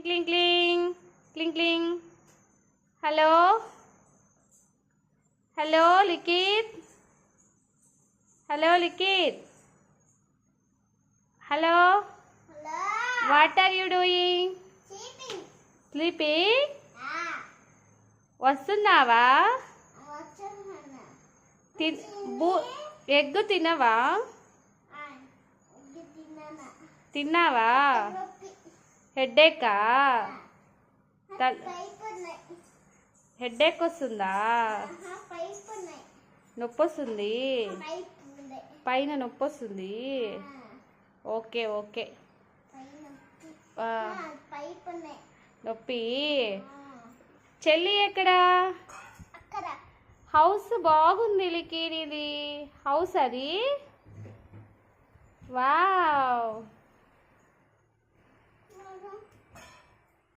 క్లింగ్ cling cling cling. Hello hello Likhith. Hello Likhith. Hello. What are you doing? Sleeping. వస్తున్నావా? Egg తినవా? తిన్నావా? హెడ్ఏకా? Headache వస్తుందా? నొప్పి వస్తుంది. పైన నొప్పి వస్తుంది. Okay okay. నొప్పి. చెల్లి ఎక్కడా? హౌస్ బాగుంది లికి. ఇది హౌస్ అది. వావ్.